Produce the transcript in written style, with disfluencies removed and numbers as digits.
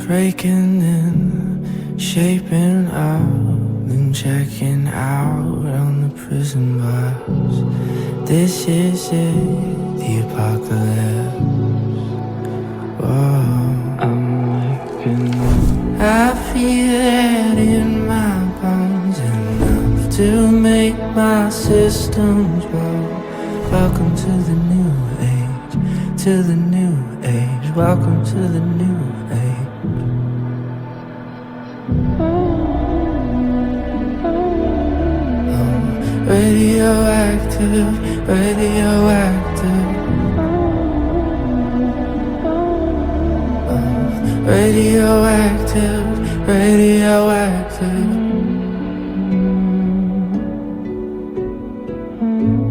breaking in, shaping out, then checking out on the prison bars. This is it, the apocalypse. Whoa, I'm waking up. I feel it in my bones, enough to make my systems blow. Welcome to the new age, to the new age. Welcome to the new age. Radioactive, radioactive. Radioactive, radioactive.